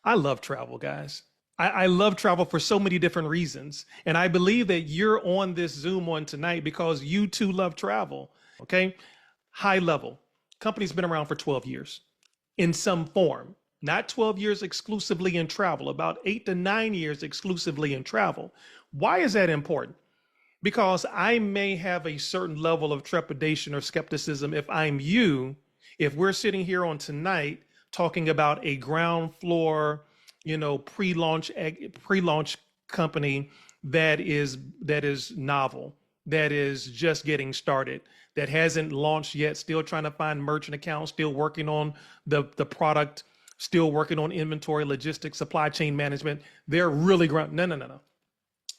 I love travel, guys. I love travel for so many different reasons. And I believe that you're on this Zoom on tonight because you too love travel. Okay. High level. Company's been around for 12 years in some form, not 12 years exclusively in travel, about 8 to 9 years exclusively in travel. Why is that important? Because I may have a certain level of trepidation or skepticism if I'm you, if we're sitting here on tonight talking about a ground floor, pre-launch company that is novel, that is just getting started, that hasn't launched yet, still trying to find merchant accounts, still working on the product, still working on inventory, logistics, supply chain management. They're really ground. No, no, no, no.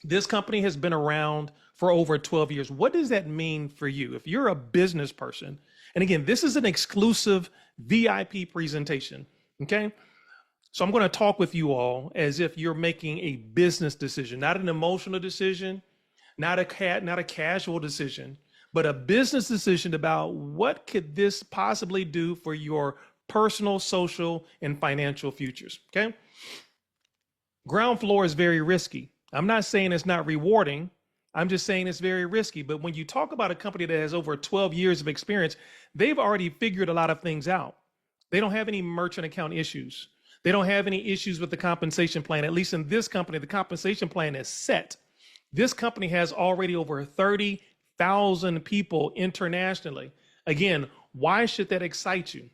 This company has been around for over 12 years. What does that mean for you? If you're a business person, and again, this is an exclusive VIP presentation, okay? So I'm going to talk with you all as if you're making a business decision, not an emotional decision, not a casual decision, but a business decision about what could this possibly do for your personal, social, and financial futures, okay? Ground floor is very risky. I'm not saying it's not rewarding. I'm just saying it's very risky. But when you talk about a company that has over 12 years of experience, they've already figured a lot of things out. They don't have any merchant account issues. They don't have any issues with the compensation plan. At least in this company, the compensation plan is set. This company has already over 30,000 people internationally. Again, why should that excite you?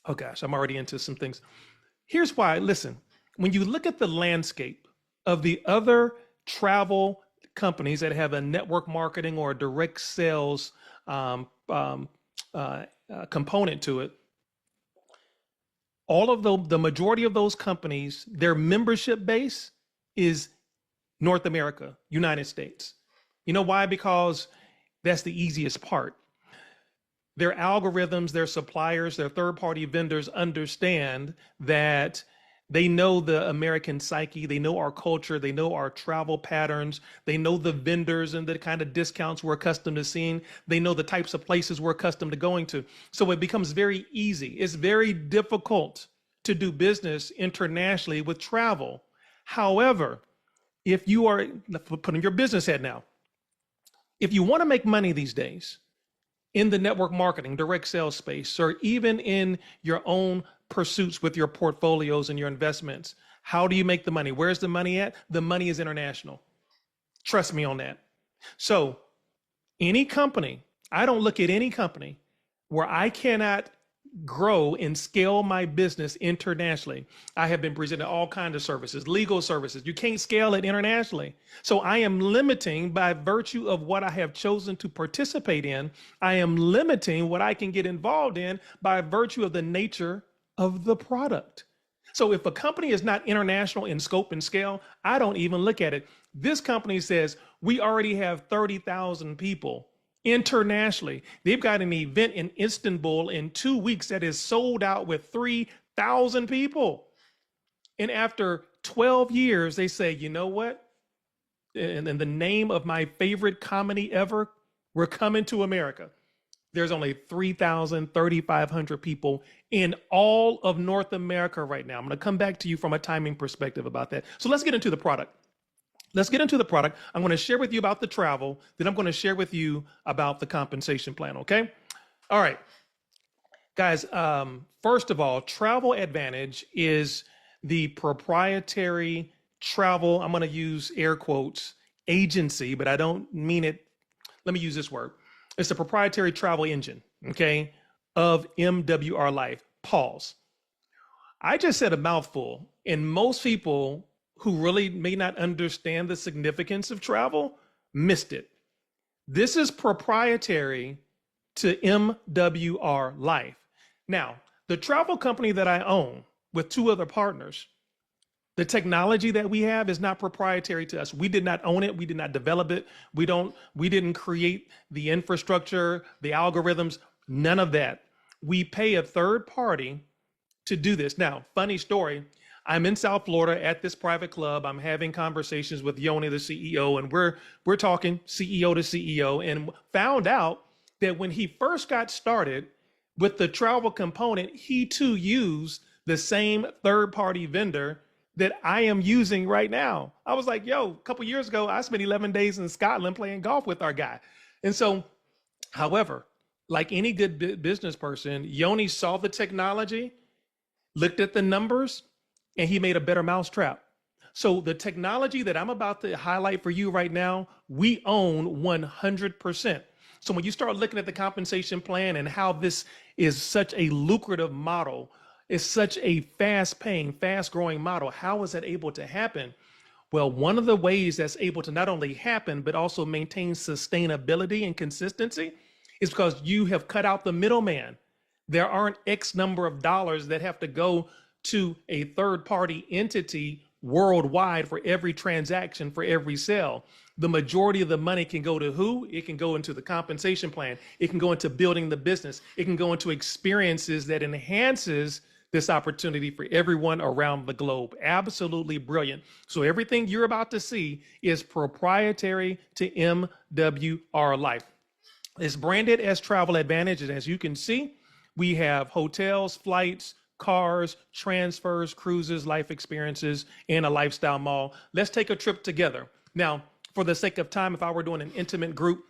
Oh gosh, I'm already into some things. Here's why. Listen, when you look at the landscape of the other travel companies that have a network marketing or a direct sales component to it, all of the majority of those companies, their membership base is North America, United States. You know why? Because that's the easiest part. Their algorithms, their suppliers, their third-party vendors understand that they know the American psyche, they know our culture, they know our travel patterns, they know the vendors and the kind of discounts we're accustomed to seeing, they know the types of places we're accustomed to going to. So it becomes very easy. It's very difficult to do business internationally with travel. However, if you are, put on your business head now, if you want to make money these days in the network marketing, direct sales space, or even in your own pursuits with your portfolios and your investments, how do you make the money? Where's the money at? The money is international. Trust me on that. So any company, I don't look at any company where I cannot grow and scale my business internationally. I have been presented all kinds of services, legal services. You can't scale it internationally. So I am limiting by virtue of what I have chosen to participate in. I am limiting what I can get involved in by virtue of the nature of the product. So if a company is not international in scope and scale, I don't even look at it. This company says we already have 30,000 people internationally. They've got an event in Istanbul in 2 weeks that is sold out with 3,000 people. And after 12 years, they say, you know what? In the name of my favorite comedy ever, we're coming to America. There's only 3,000, 3,500 people in all of North America right now. I'm going to come back to you from a timing perspective about that. So let's get into the product. Let's get into the product. I'm going to share with you about the travel. Then I'm going to share with you about the compensation plan. Okay. All right, guys. First of all, Travel Advantage is the proprietary travel. I'm going to use air quotes agency, but I don't mean it. Let me use this word. It's a proprietary travel engine. Okay. Of MWR Life. Pause. I just said a mouthful, and most people who really may not understand the significance of travel missed it. This is proprietary to MWR Life. Now, the travel company that I own with two other partners, the technology that we have is not proprietary to us. We did not own it. We did not develop it. We didn't create the infrastructure, the algorithms, none of that. We pay a third party to do this. Now, funny story. I'm in South Florida at this private club. I'm having conversations with Yoni, the CEO, and we're talking CEO to CEO, and found out that when he first got started with the travel component, he too used the same third party vendor that I am using right now. I was like, yo, a couple years ago, I spent 11 days in Scotland playing golf with our guy. And so, however, like any good business person, Yoni saw the technology, looked at the numbers, and he made a better mousetrap. So the technology that I'm about to highlight for you right now, we own 100%. So when you start looking at the compensation plan and how this is such a lucrative model, it's such a fast paying, fast growing model, how is that able to happen? Well, one of the ways that's able to not only happen, but also maintain sustainability and consistency is because you have cut out the middleman. There aren't X number of dollars that have to go to a third party entity worldwide for every transaction, for every sale. The majority of the money can go to who? It can go into the compensation plan. It can go into building the business. It can go into experiences that enhances this opportunity for everyone around the globe. Absolutely brilliant. So everything you're about to see is proprietary to MWR Life. It's branded as Travel Advantage, and as you can see, we have hotels, flights, cars, transfers, cruises, life experiences, and a lifestyle mall. Let's take a trip together. Now, for the sake of time, if I were doing an intimate group,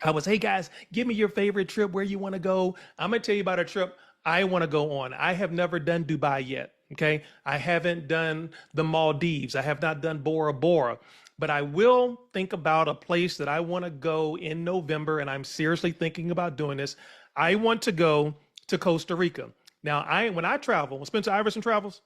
I was, hey guys, give me your favorite trip, where you want to go. I'm going to tell you about a trip I want to go on. I have never done Dubai yet. Okay. I haven't done the Maldives. I have not done Bora Bora, but I will think about a place that I want to go in November. And I'm seriously thinking about doing this. I want to go to Costa Rica. Now, when I travel, when Spencer Iverson travels,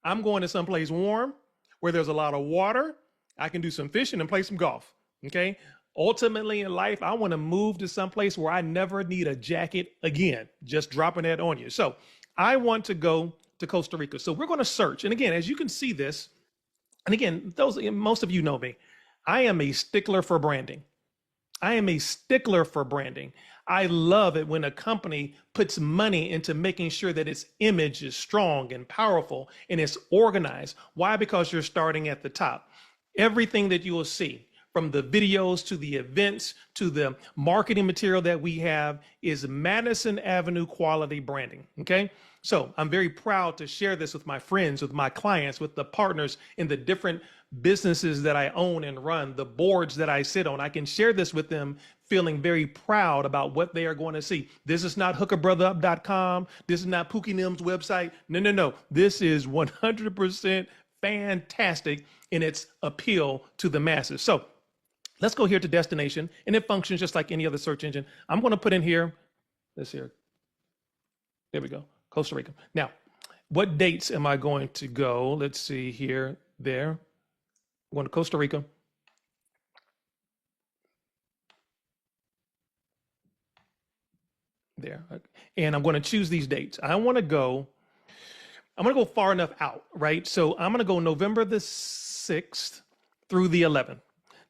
I'm going to someplace warm where there's a lot of water. I can do some fishing and play some golf. Okay. Ultimately in life, I want to move to someplace where I never need a jacket again, just dropping that on you. So I want to go to Costa Rica. So we're going to search. And again, as you can see this, and again, most of you know me, I am a stickler for branding. I am a stickler for branding. I love it when a company puts money into making sure that its image is strong and powerful and it's organized. Why? Because you're starting at the top. Everything that you will see, from the videos to the events to the marketing material that we have, is Madison Avenue quality branding. Okay. So I'm very proud to share this with my friends, with my clients, with the partners in the different businesses that I own and run, the boards that I sit on. I can share this with them feeling very proud about what they are going to see. This is not hookabrotherup.com. This is not Pookie Nim's website. No. This is 100% fantastic in its appeal to the masses. So let's go here to destination, and it functions just like any other search engine. I'm going to put in here, there we go, Costa Rica. Now, what dates am I going to go? Let's see here, there. I'm going to Costa Rica. There. And I'm going to choose these dates. I'm going to go far enough out, right? So I'm going to go November the 6th through the 11th.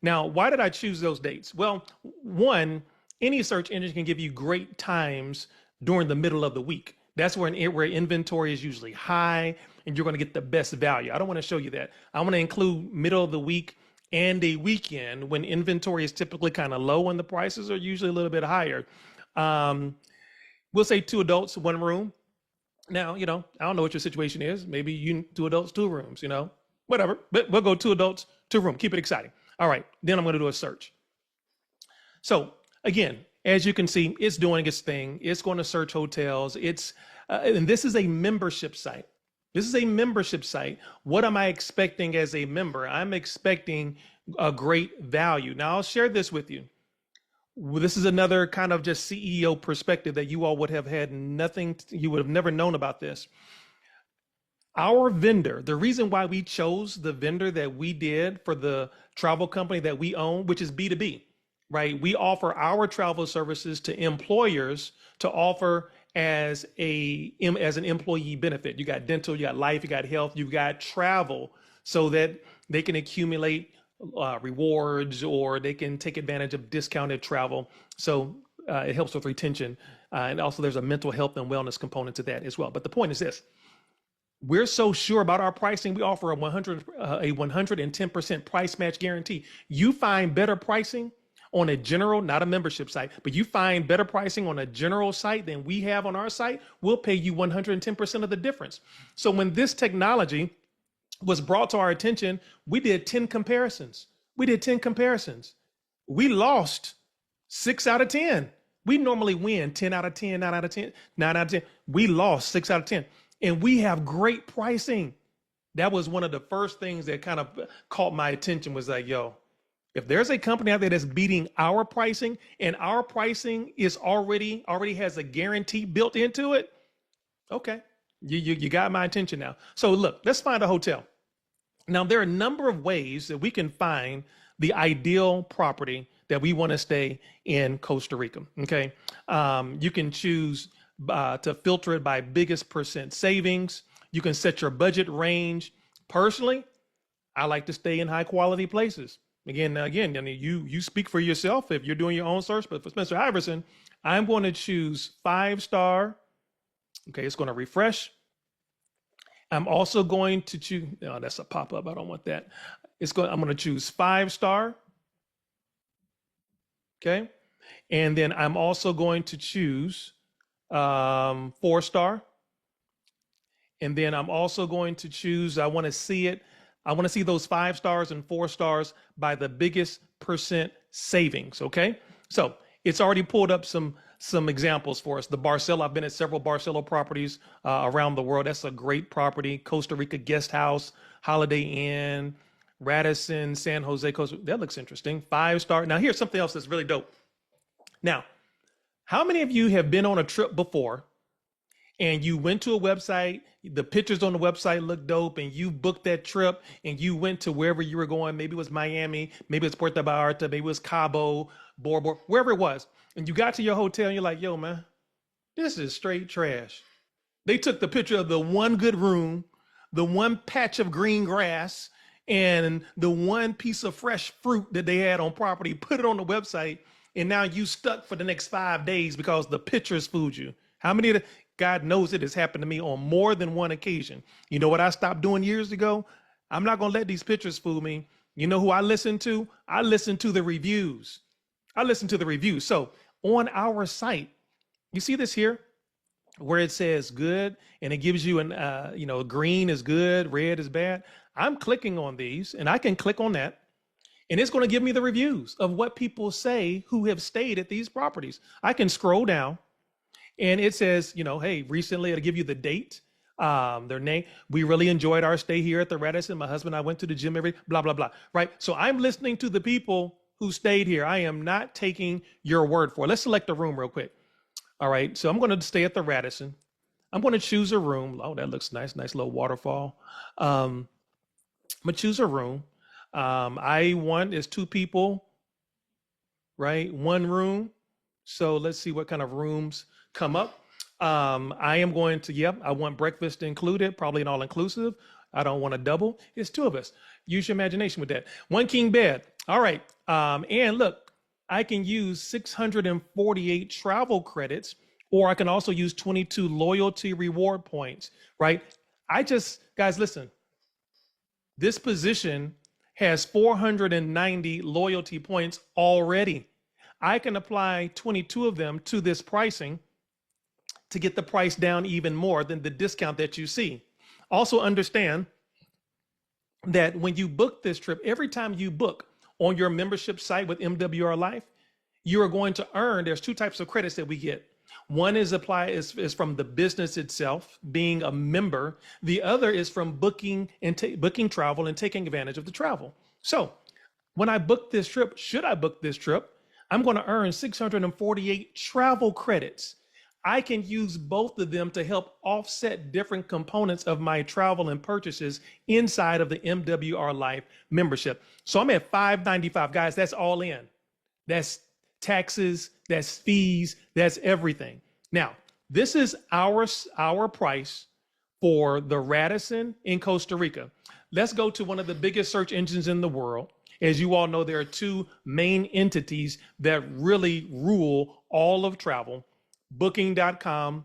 Now, why did I choose those dates? Well, one, any search engine can give you great times during the middle of the week. That's where inventory is usually high and you're going to get the best value. I don't want to show you that. I want to include middle of the week and a weekend when inventory is typically kind of low and the prices are usually a little bit higher. We'll say 2 adults, 1 room. Now, I don't know what your situation is. Maybe you 2 adults, 2 rooms, whatever. But we'll go 2 adults, 2 room. Keep it exciting. All right. Then I'm going to do a search. So again, as you can see, it's doing its thing. It's going to search hotels. And this is a membership site. This is a membership site. What am I expecting as a member? I'm expecting a great value. Now I'll share this with you. This is another kind of just CEO perspective that you all would have had you would have never known about this. Our vendor, the reason why we chose the vendor that we did for the travel company that we own, which is B2B, right? We offer our travel services to employers to offer as an employee benefit. You got dental, you got life, you got health, you got travel, so that they can accumulate rewards or they can take advantage of discounted travel. So it helps with retention. And also there's a mental health and wellness component to that as well. But the point is this: we're so sure about our pricing. We offer a 110% price match guarantee. You find better pricing on a general, not a membership site, but you find better pricing on a general site than we have on our site, we'll pay you 110% of the difference. So when this technology was brought to our attention, we did 10 comparisons. We did 10 comparisons. We lost 6 out of 10. We normally win 10 out of 10, 9 out of 10, 9 out of 10. We lost 6 out of 10. And we have great pricing. That was one of the first things that kind of caught my attention, was like, yo, if there's a company out there that's beating our pricing, and our pricing is already has a guarantee built into it, okay, you got my attention now. So look, let's find a hotel. Now, there are a number of ways that we can find the ideal property that we want to stay in Costa Rica. Okay. You can choose to filter it by biggest percent savings. You can set your budget range. Personally, I like to stay in high quality places. Again, I mean, you speak for yourself if you're doing your own search, but for Spencer Iverson, I'm going to choose 5-star. Okay, it's going to refresh. I'm also going to choose, oh, that's a pop-up. I don't want that. I'm going to choose 5-star. Okay. And then I'm also going to choose 4-star. And then I'm also going to choose, I want to see those 5 stars and 4 stars by the biggest percent savings. Okay. So it's already pulled up some examples for us. The Barcelo, I've been at several Barcelo properties around the world. That's a great property. Costa Rica Guest House, Holiday Inn, Radisson, San Jose, Costa. That looks interesting. 5-star. Now here's something else that's really dope. Now, how many of you have been on a trip before and you went to a website, the pictures on the website look dope, and you booked that trip and you went to wherever you were going? Maybe it was Miami, maybe it's Puerto Vallarta, maybe it was Cabo, Bora Bora, wherever it was. And you got to your hotel and you're like, yo, man, this is straight trash. They took the picture of the one good room, the one patch of green grass, and the one piece of fresh fruit that they had on property, put it on the website, and now you stuck for the next 5 days because the pictures fooled you. How many of the, God knows it has happened to me on more than one occasion. You know what I stopped doing years ago? I'm not going to let these pictures fool me. You know who I listen to? I listen to the reviews. So on our site, you see this here where it says good, and it gives you green is good, red is bad. I'm clicking on these, and I can click on that, and it's going to give me the reviews of what people say who have stayed at these properties. I can scroll down, and it says, hey, recently, it'll give you the date, their name. We really enjoyed our stay here at the Radisson. My husband and I went to the gym every, blah, blah, blah, right? So I'm listening to the people who stayed here. I am not taking your word for it. Let's select a room real quick. All right, so I'm going to stay at the Radisson. I'm going to choose a room. Oh, that looks nice. Nice little waterfall. I'm going to choose a room. I want is 2 people, right? 1 room. So let's see what kind of rooms come up. I am going to, I want breakfast included, probably an all-inclusive. I don't want a double. It's 2 of us. Use your imagination with that. 1 king bed. All right. And look, I can use 648 travel credits, or I can also use 22 loyalty reward points, right? Guys, listen, this position has 490 loyalty points already. I can apply 22 of them to this pricing to get the price down even more than the discount that you see. Also understand that when you book this trip, every time you book on your membership site with MWR Life, you are going to earn, there's 2 types of credits that we get. One is from the business itself, being a member. The other is from booking travel and taking advantage of the travel. So when I book this trip, should I book this trip, I'm going to earn 648 travel credits. I can use both of them to help offset different components of my travel and purchases inside of the MWR Life membership. So I'm at $595, guys. That's all in. That's taxes, that's fees, that's everything. Now, this is our price for the Radisson in Costa Rica. Let's go to one of the biggest search engines in the world. As you all know, there are 2 main entities that really rule all of travel: Booking.com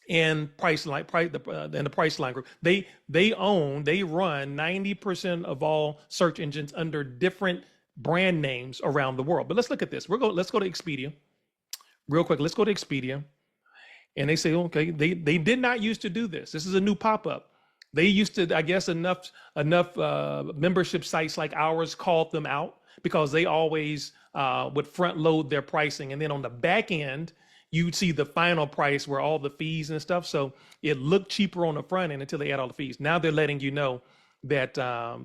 and Priceline, and the Priceline Group. They run 90% of all search engines under different brand names around the world. But let's look at this. Let's go to Expedia real quick. Let's go to Expedia. And they say, okay, they did not used to do this. This is a new pop-up. They used to, I guess, enough membership sites like ours called them out because they always would front load their pricing. And then on the back end, you'd see the final price where all the fees and stuff. So it looked cheaper on the front end until they add all the fees. Now they're letting you know that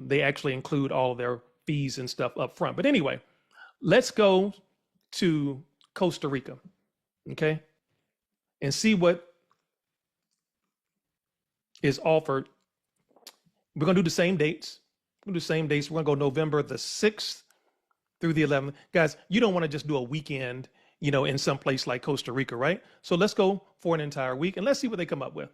they actually include all of their fees and stuff up front. But anyway, let's go to Costa Rica, okay, and see what is offered. We're going to do the same dates. We're going to do the same dates. We're going to go November the 6th through the 11th. Guys, you don't want to just do a weekend, in some place like Costa Rica, right? So let's go for an entire week and let's see what they come up with.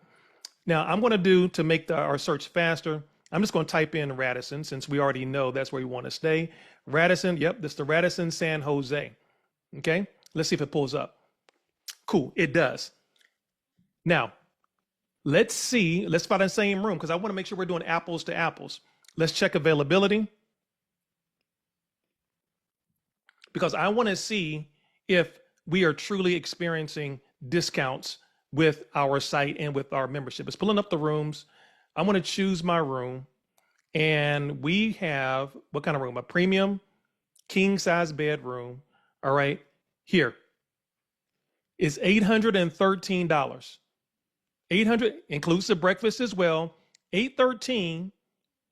Now, I'm going to do, to make our search faster, I'm just going to type in Radisson since we already know that's where we want to stay. Radisson, yep, this is the Radisson San Jose. Okay, let's see if it pulls up. Cool, it does. Now, let's find the same room because I want to make sure we're doing apples to apples. Let's check availability because I want to see if we are truly experiencing discounts with our site and with our membership. It's pulling up the rooms. I'm going to choose my room and we have, what kind of room? A premium king size bedroom. All right, here is $813. 800 includes the breakfast as well. 813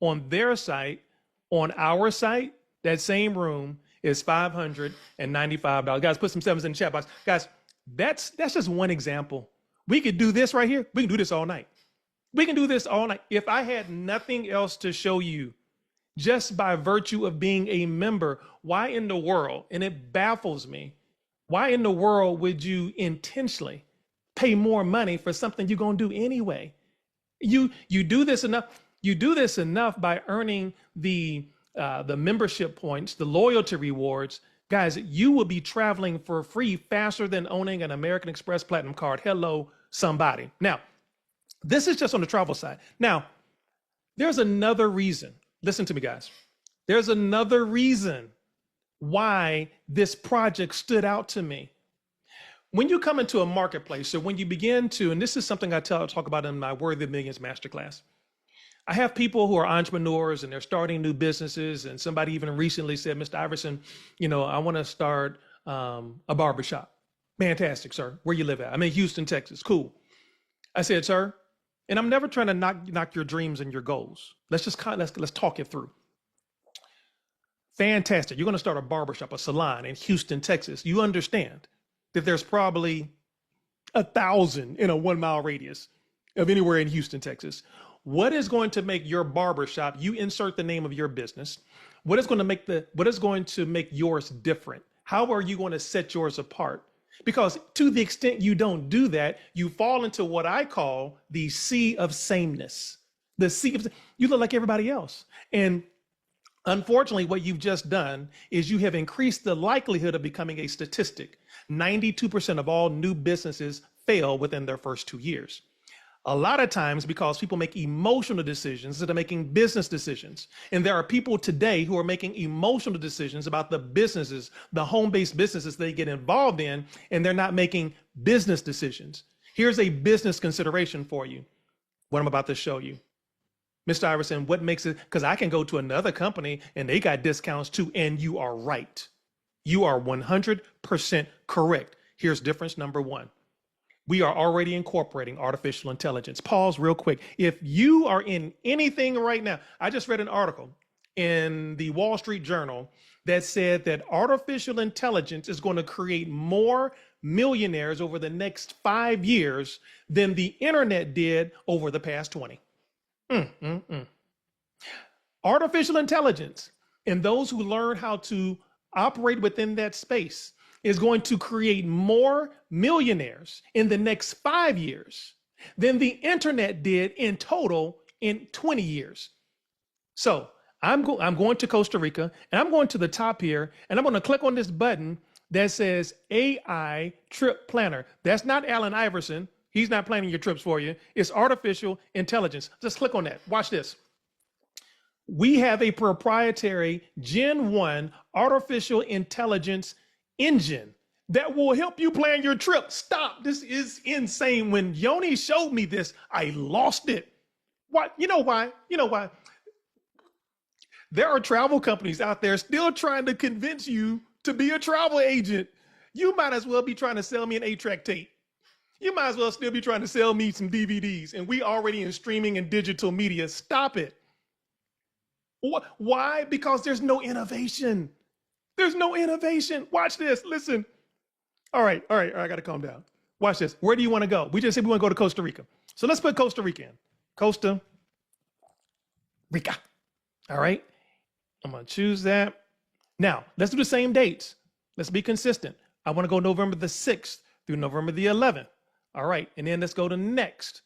on their site. On our site, that same room is $595. Guys, put some sevens in the chat box. Guys, that's just one example. We could do this right here. We can do this all night. We can do this all night. If I had nothing else to show you, just by virtue of being a member, why in the world, and it baffles me, why in the world would you intentionally pay more money for something you're going to do anyway? You do this enough by earning the membership points, the loyalty rewards. Guys, you will be traveling for free faster than owning an American Express Platinum card. Hello, somebody. Now, this is just on the travel side. Now, there's another reason. Listen to me, guys. There's another reason why this project stood out to me. When you come into a marketplace, or when you begin to, and this is something I talk about in my Worthy of Millions masterclass, I have people who are entrepreneurs and they're starting new businesses. And somebody even recently said, Mr. Iverson, I want to start a barbershop. Fantastic, sir. Where you live at? I'm in Houston, Texas. Cool. I said, sir, and I'm never trying to knock your dreams and your goals. Let's talk it through. Fantastic. You're going to start a barbershop, a salon in Houston, Texas. You understand that there's probably 1,000 in a 1 mile radius of anywhere in Houston, Texas. What is going to make your barbershop, you insert the name of your business, what is going to make yours different? How are you going to set yours apart? Because to the extent you don't do that, you fall into what I call the sea of sameness. You look like everybody else. And unfortunately, what you've just done is you have increased the likelihood of becoming a statistic. 92% of all new businesses fail within their first 2 years. A lot of times because people make emotional decisions instead of making business decisions. And there are people today who are making emotional decisions about the businesses, the home-based businesses they get involved in, and they're not making business decisions. Here's a business consideration for you, what I'm about to show you. Mr. Iverson, what makes it, because I can go to another company and they got discounts too, and you are right. You are 100% correct. Here's difference number one. We are already incorporating artificial intelligence. Pause real quick. If you are in anything right now, I just read an article in the Wall Street Journal that said that artificial intelligence is going to create more millionaires over the next 5 years than the internet did over the past 20. Artificial intelligence and those who learn how to operate within that space is going to create more millionaires in the next 5 years than the internet did in total in 20 years. So I'm going to Costa Rica and I'm going to the top here and I'm going to click on this button that says AI Trip Planner. That's not Allen Iverson. He's not planning your trips for you. It's artificial intelligence. Just click on that. Watch this. We have a proprietary Gen 1 artificial intelligence engine that will help you plan your trip. Stop. This is insane. When Yoni showed me this, I lost it. What? You know why? You know why? There are travel companies out there still trying to convince you to be a travel agent. You might as well be trying to sell me an 8-track tape. You might as well still be trying to sell me some DVDs, and we already in streaming and digital media. Stop it. Why? Because there's no innovation. There's no innovation. Watch this. Listen. All right. I got to calm down. Watch this. Where do you want to go? We just said we want to go to Costa Rica. So let's put Costa Rica in. Costa Rica. All right. I'm going to choose that. Now, let's do the same dates. Let's be consistent. I want to go November the 6th through November the 11th. All right. And then let's go to next.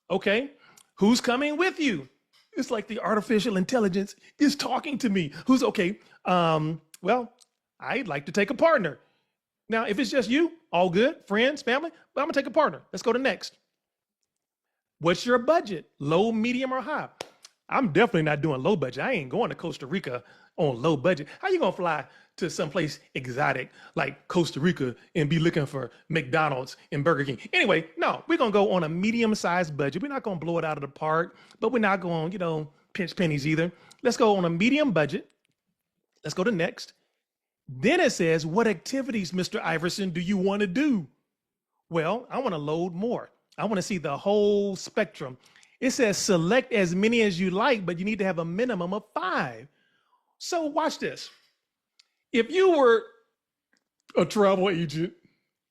Okay. Who's coming with you? It's like the artificial intelligence is talking to me. Who's okay? Well, I'd like to take a partner. Now, if it's just you, all good, friends, family, but I'm gonna take a partner. Let's go to next. What's your budget? Low, medium, or high? I'm definitely not doing low budget. I ain't going to Costa Rica on low budget. How you gonna fly to someplace exotic like Costa Rica and be looking for McDonald's and Burger King? Anyway, no, we're gonna go on a medium-sized budget. We're not gonna blow it out of the park, but we're not going, pinch pennies either. Let's go on a medium budget. Let's go to next. Then it says, what activities, Mr. Iverson, do you want to do? Well, I want to load more. I want to see the whole spectrum. It says select as many as you like, but you need to have a minimum of 5. So watch this. If you were a travel agent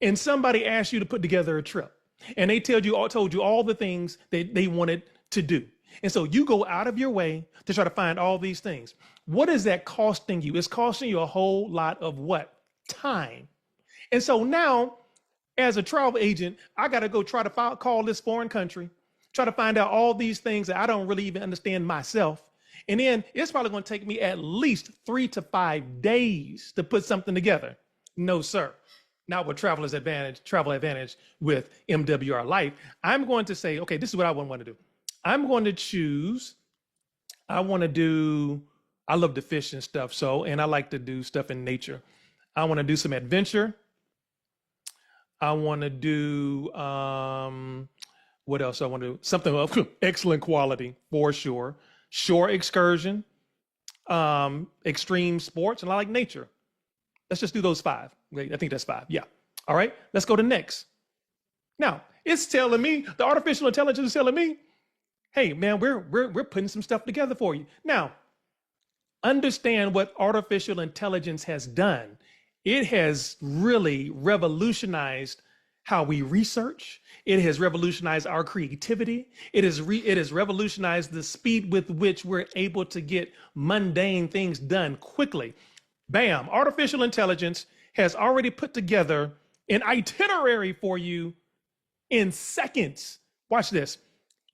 and somebody asked you to put together a trip and they told you all the things that they wanted to do, and so you go out of your way to try to find all these things, what is that costing you? It's costing you a whole lot of what? Time. And so now, as a travel agent, I got to go try to call this foreign country, try to find out all these things that I don't really even understand myself. And then it's probably going to take me at least 3 to 5 days to put something together. No, sir. Not with Travel Advantage with MWR Life. I'm going to say, okay, this is what I want to do. I'm going to choose, I love to fish and stuff. And I like to do stuff in nature. I want to do some adventure. I want to do, what else I want to do? Something of excellent quality for sure. Shore excursion, extreme sports, and I like nature. Let's just do those 5. I think that's 5. Yeah. All right. Let's go to next. Now it's telling me, the artificial intelligence is telling me, hey man, we're putting some stuff together for you. Now, understand what artificial intelligence has done. It has really revolutionized how we research. It has revolutionized our creativity. It has revolutionized the speed with which we're able to get mundane things done quickly. Bam, artificial intelligence has already put together an itinerary for you in seconds. Watch this.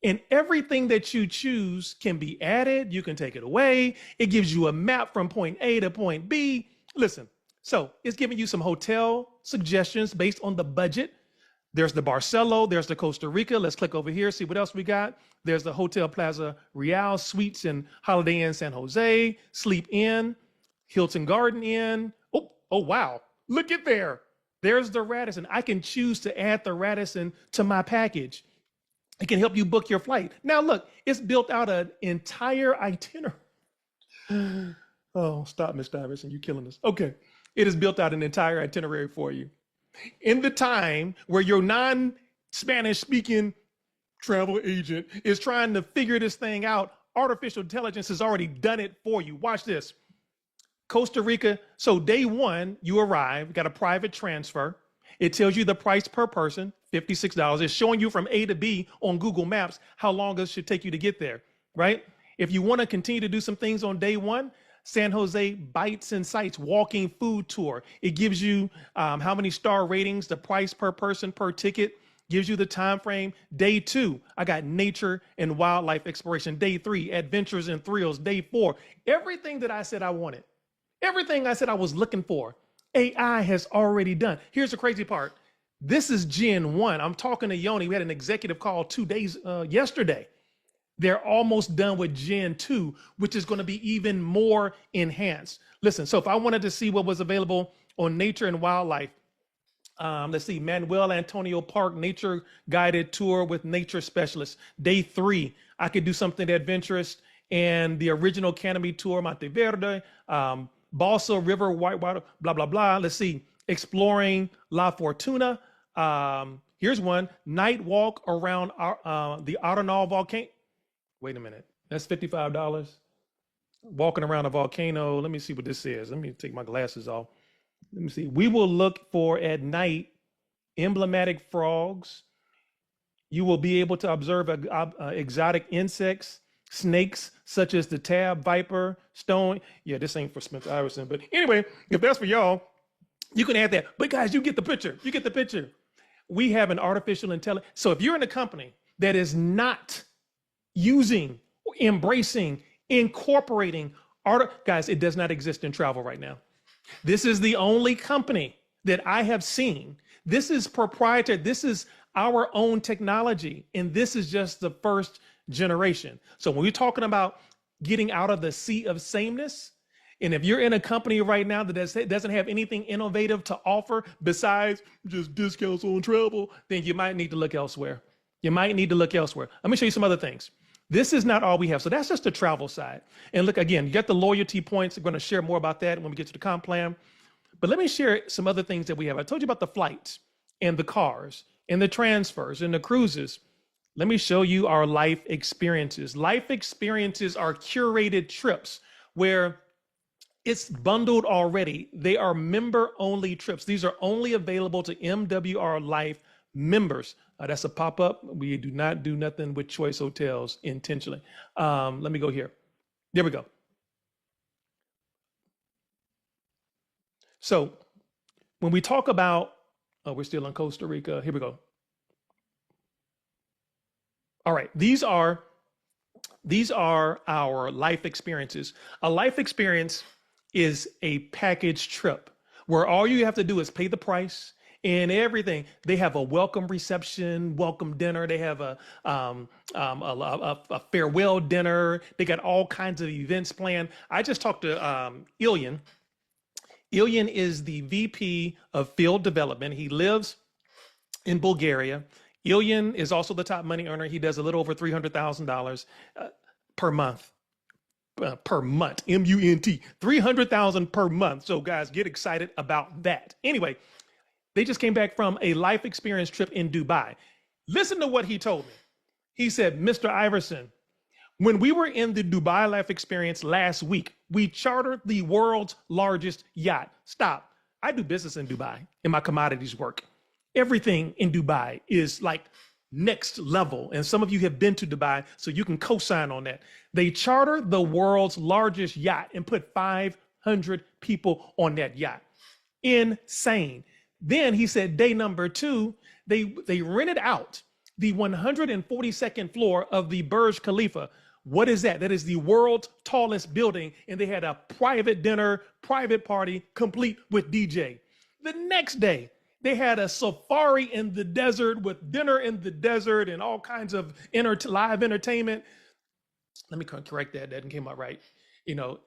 And everything that you choose can be added. You can take it away. It gives you a map from point A to point B. Listen, so it's giving you some hotel suggestions based on the budget. There's the Barcelo, there's the Costa Rica. Let's click over here, see what else we got. There's the Hotel Plaza Real Suites and Holiday Inn San Jose, Sleep Inn, Hilton Garden Inn. Oh, wow, look at there. There's the Radisson. I can choose to add the Radisson to my package. It can help you book your flight. Now look, it's built out an entire itinerary. Oh, stop, Mr. Iverson, you're killing us. Okay, it has built out an entire itinerary for you. In the time where your non-Spanish speaking travel agent is trying to figure this thing out, artificial intelligence has already done it for you. Watch this. Costa Rica, so day 1, you arrive, got a private transfer. It tells you the price per person, $56. It's showing you from A to B on Google Maps how long it should take you to get there, right? If you want to continue to do some things on day 1, San Jose Bites and Sights walking food tour. It gives you how many star ratings, the price per person per ticket, gives you the time frame. Day 2, I got nature and wildlife exploration. Day 3, adventures and thrills. Day 4, everything that I said I wanted, everything I said I was looking for, AI has already done. Here's the crazy part. This is Gen 1. I'm talking to Yoni. We had an executive call 2 days yesterday. They're almost done with Gen 2, which is going to be even more enhanced. Listen, so if I wanted to see what was available on Nature and Wildlife, let's see, Manuel Antonio Park Nature Guided Tour with Nature Specialists. Day 3, I could do something adventurous. And the original Canopy Tour, Monteverde, Balsa River, Whitewater, blah, blah, blah. Let's see, exploring La Fortuna. Here's one, night walk around the Arenal volcano. Wait a minute, that's $55. Walking around a volcano. Let me see what this is. Let me take my glasses off. Let me see. We will look for at night emblematic frogs. You will be able to observe exotic insects, snakes such as the tab viper, stone. Yeah, this ain't for Smith Iverson, but anyway, if that's for y'all, you can add that. But guys, you get the picture. You get the picture. We have an artificial intelligence. So if you're in a company that is not using, embracing, incorporating art, guys, it does not exist in travel right now. This is the only company that I have seen. This is proprietary. This is our own technology. And this is just the first generation. So when we're talking about getting out of the sea of sameness, and if you're in a company right now that doesn't have anything innovative to offer besides just discounts on travel, then you might need to look elsewhere. You might need to look elsewhere. Let me show you some other things. This is not all we have. So that's just the travel side. And look, again, you got the loyalty points. I'm going to share more about that when we get to the comp plan. But let me share some other things that we have. I told you about the flights and the cars and the transfers and the cruises. Let me show you our life experiences. Life experiences are curated trips where it's bundled already. They are member-only trips. These are only available to MWR Life members. That's a pop-up. We do not do nothing with Choice Hotels intentionally. Let me go here. There we go. So when we talk about, oh, we're still in Costa Rica. Here we go. All right, these are our life experiences. A life experience is a package trip where all you have to do is pay the price and everything. They have a welcome reception, welcome dinner. They have a farewell dinner. They got all kinds of events planned. I just talked to Ilyan. Ilyan is the VP of Field Development. He lives in Bulgaria. Ilyan is also the top money earner. He does a little over $300,000 per month. Per month, M-U-N-T, 300,000 per month. So guys, get excited about that. Anyway, they just came back from a life experience trip in Dubai. Listen to what he told me. He said, Mr. Iverson, when we were in the Dubai life experience last week, we chartered the world's largest yacht. Stop. I do business in Dubai in my commodities work. Everything in Dubai is like next level. And some of you have been to Dubai, so you can co-sign on that. They chartered the world's largest yacht and put 500 people on that yacht. Insane. Then he said day number 2, they rented out the 142nd floor of the Burj Khalifa. What is that? That is the world's tallest building. And they had a private dinner, private party, complete with DJ. The next day, they had a safari in the desert with dinner in the desert and all kinds of live entertainment. Let me correct that. That didn't came out right.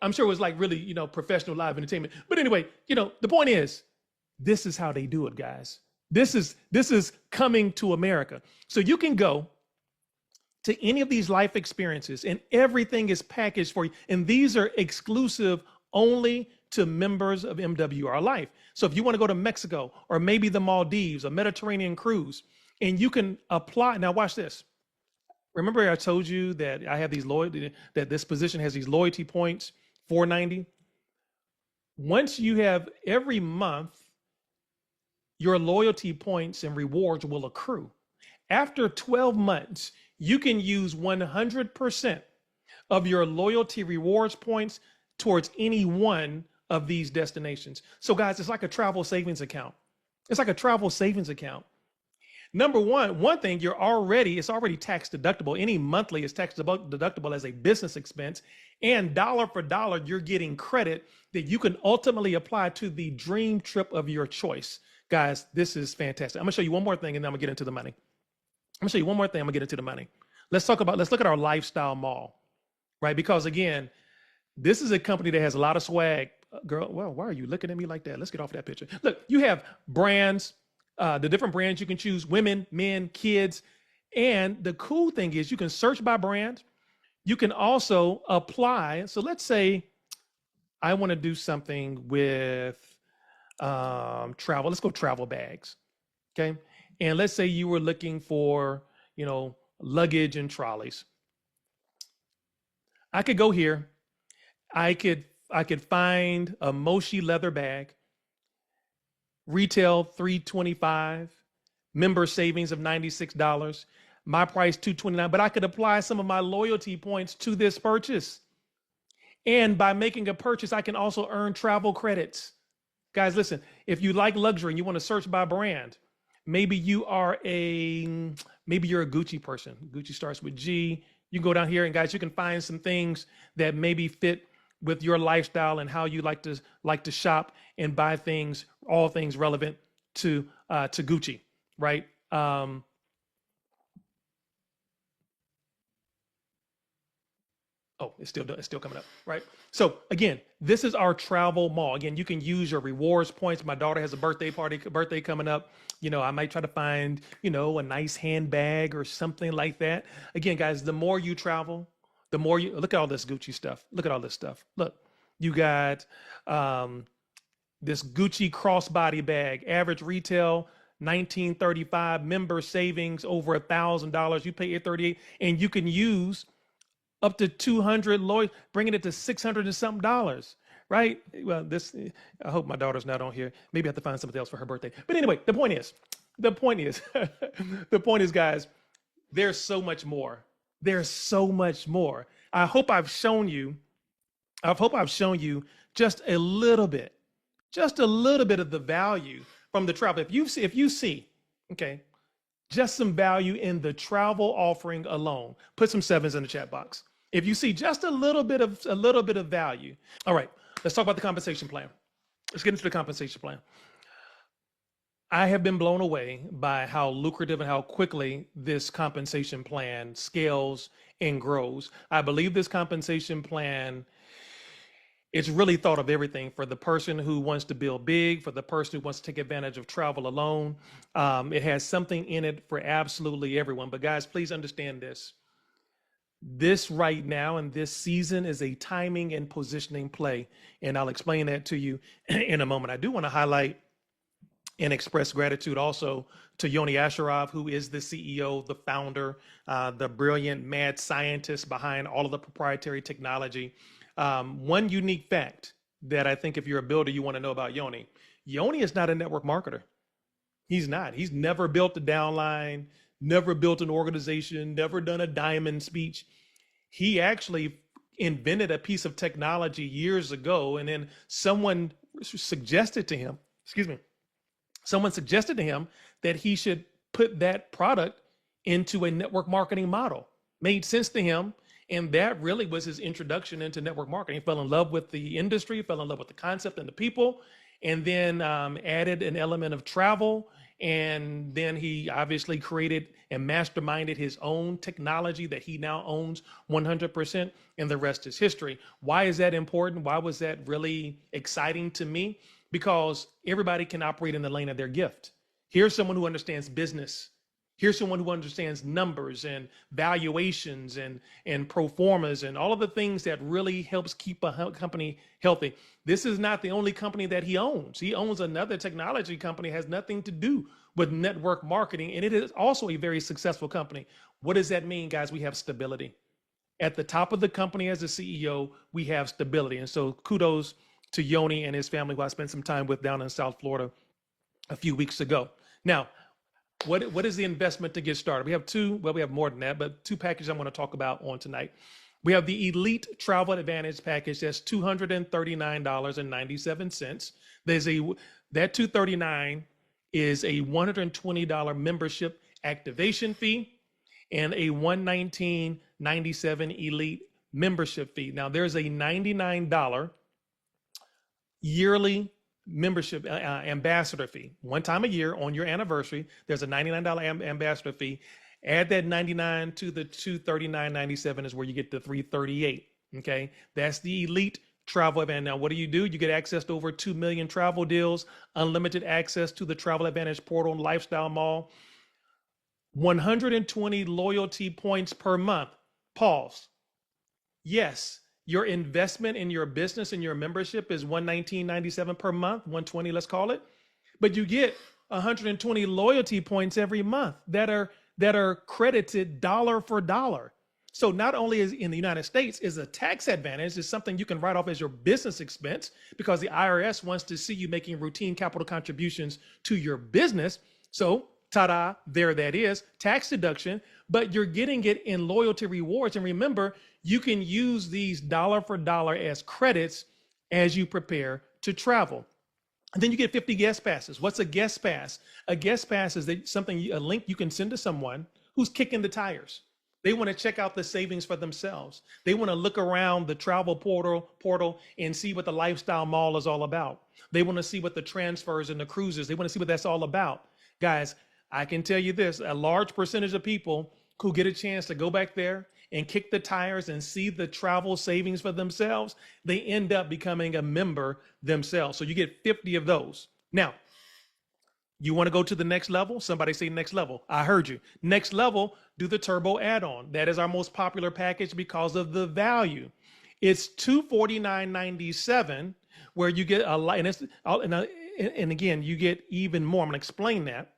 I'm sure it was like really, professional live entertainment. But anyway, the point is, this is how they do it, guys. This is coming to America. So you can go to any of these life experiences and everything is packaged for you. And these are exclusive only to members of MWR Life. So if you want to go to Mexico or maybe the Maldives, a Mediterranean cruise, and you can apply. Now watch this. Remember I told you that I have that this position has these loyalty points, 490. Once you have every month, your loyalty points and rewards will accrue. After 12 months, you can use 100% of your loyalty rewards points towards any one of these destinations. So guys, it's like a travel savings account. It's like a travel savings account. Number one thing, it's already tax deductible. Any monthly is tax deductible as a business expense, and dollar for dollar, you're getting credit that you can ultimately apply to the dream trip of your choice. Guys, this is fantastic. I'm gonna show you one more thing and then I'm gonna get into the money. let's look at our lifestyle mall, right? Because again, this is a company that has a lot of swag. Girl, well, why are you looking at me like that? Let's get off that picture. Look, you have brands, the different brands you can choose: women, men, kids. And the cool thing is you can search by brand. You can also apply. So let's say I want to do something with travel. Let's go travel bags. Okay. And let's say you were looking for, luggage and trolleys. I could go here. I could find a Moshi leather bag, retail 325, member savings of $96, my price 229, but I could apply some of my loyalty points to this purchase. And by making a purchase, I can also earn travel credits. Guys, listen, if you like luxury and you want to search by brand, maybe you're a Gucci person. Gucci starts with G. You can go down here and guys, you can find some things that maybe fit with your lifestyle and how you like to shop and buy things, all things relevant to Gucci, right? Oh, it's still coming up, right? So again, this is our travel mall. Again, you can use your rewards points. My daughter has a birthday coming up. I might try to find, a nice handbag or something like that. Again, guys, the more you travel, the more you look at all this Gucci stuff. Look at all this stuff. Look, you got this Gucci crossbody bag, average retail 1935, member savings over $1,000. You pay $838, and you can use up to 200 lawyers, bringing it to 600 and something dollars, right? Well, I hope my daughter's not on here. Maybe I have to find something else for her birthday. But anyway, the point is, the point is, guys, there's so much more. There's so much more. I hope I've shown you just a little bit of the value from the travel. If you see, okay, just some value in the travel offering alone, put some sevens in the chat box. If you see just a little bit of value. All right, let's talk about the compensation plan. Let's get into the compensation plan. I have been blown away by how lucrative and how quickly this compensation plan scales and grows. I believe this compensation plan, it's really thought of everything for the person who wants to build big, for the person who wants to take advantage of travel alone. It has something in it for absolutely everyone. But guys, please understand this. This right now in this season is a timing and positioning play. And I'll explain that to you in a moment. I do want to highlight and express gratitude also to Yoni Asherov, who is the CEO, the founder, the brilliant mad scientist behind all of the proprietary technology. One unique fact that I think if you're a builder, you want to know about Yoni. Yoni is not a network marketer. He's not. He's never built a downline, never built an organization, never done a diamond speech. He actually invented a piece of technology years ago, and then someone suggested to him that he should put that product into a network marketing model. Made sense to him. And that really was his introduction into network marketing. He fell in love with the industry, fell in love with the concept and the people, and then added an element of travel. And then he obviously created and masterminded his own technology that he now owns 100%, and the rest is history. Why is that important? Why was that really exciting to me? Because everybody can operate in the lane of their gift. Here's someone who understands business. Here's someone who understands numbers and valuations and pro formas and all of the things that really helps keep a company healthy. This is not the only company that he owns. He owns another technology company, has nothing to do with network marketing, and it is also a very successful company. What does that mean, guys? We have stability. At the top of the company as a CEO, we have stability. And so kudos to Yoni and his family, who I spent some time with down in South Florida a few weeks ago. Now, what is the investment to get started? We have more than that, but two packages I want to talk about on tonight. We have the Elite Travel Advantage package. That's $239.97. That $239 is a $120 membership activation fee and a $119.97 Elite membership fee. Now there's a $99 yearly membership ambassador fee. One time a year on your anniversary, there's a $99 ambassador fee. Add that 99 to the 239.97 is where you get the 338. Okay, that's the elite travel advantage. Now, what do? You get access to over 2 million travel deals, unlimited access to the Travel Advantage portal and Lifestyle Mall, 120 loyalty points per month. Pause. Yes, your investment in your business and your membership is $119.97 per month, 120, let's call it. But you get 120 loyalty points every month that are credited dollar for dollar. So not only is in the United States is a tax advantage, is something you can write off as your business expense because the IRS wants to see you making routine capital contributions to your business. So ta-da, there that is, tax deduction, but you're getting it in loyalty rewards. And remember, you can use these dollar for dollar as credits as you prepare to travel. And then you get 50 guest passes. What's a guest pass? A guest pass is a link you can send to someone who's kicking the tires. They want to check out the savings for themselves. They want to look around the travel portal and see what the Lifestyle Mall is all about. They want to see what the transfers and the cruises, they want to see what that's all about. Guys, I can tell you this, a large percentage of people who get a chance to go back there and kick the tires and see the travel savings for themselves, they end up becoming a member themselves. So you get 50 of those. Now, you want to go to the next level? Somebody say next level. I heard you. Next level, do the turbo add-on. That is our most popular package because of the value. It's $249.97 where you get a lot, and again, you get even more. I'm going to explain that.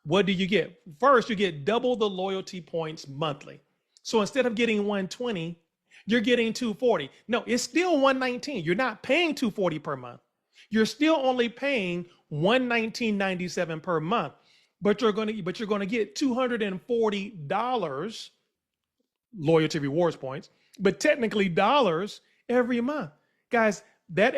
What do you get? First, you get double the loyalty points monthly. So instead of getting 120, you're getting 240. No, it's still 119. You're not paying 240 per month. You're still only paying $119.97 per month, but you're going to get $240 loyalty rewards points, but technically dollars every month. Guys, that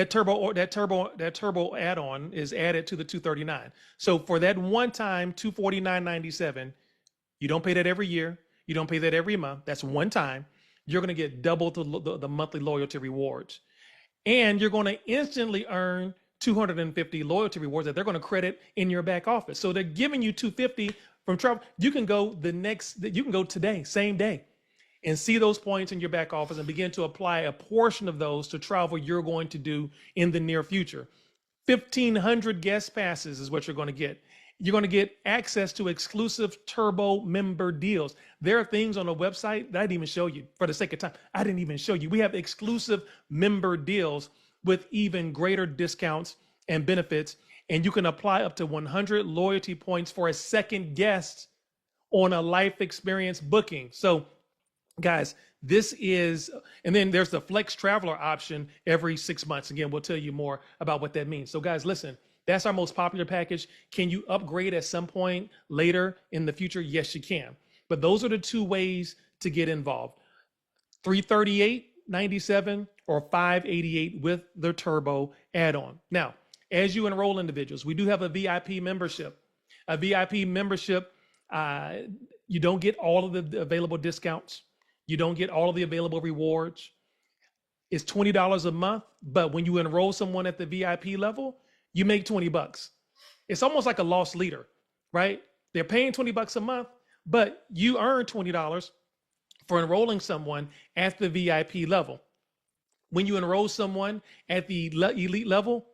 turbo add-on is added to the 239. So for that one time $249.97, you don't pay that every year. You don't pay that every month. That's one time. You're going to get double the monthly loyalty rewards. And you're going to instantly earn 250 loyalty rewards that they're going to credit in your back office. So they're giving you 250 from travel. You can go today, same day, and see those points in your back office and begin to apply a portion of those to travel you're going to do in the near future. 1,500 guest passes is what you're going to get. You're going to get access to exclusive turbo member deals. There are things on the website that I didn't even show you for the sake of time. I didn't even show you. We have exclusive member deals with even greater discounts and benefits. And you can apply up to 100 loyalty points for a second guest on a life experience booking. So guys, this is, and then there's the flex traveler option every 6 months. Again, we'll tell you more about what that means. So guys, listen, that's our most popular package. Can you upgrade at some point later in the future? Yes, you can. But those are the two ways to get involved. $338.97 or $588 with the turbo add-on. Now, as you enroll individuals, we do have a VIP membership. A VIP membership, you don't get all of the available discounts. You don't get all of the available rewards. It's $20 a month, but when you enroll someone at the VIP level, you make 20 bucks. It's almost like a lost leader, right? They're paying 20 bucks a month, but you earn $20 for enrolling someone at the VIP level. When you enroll someone at the elite level,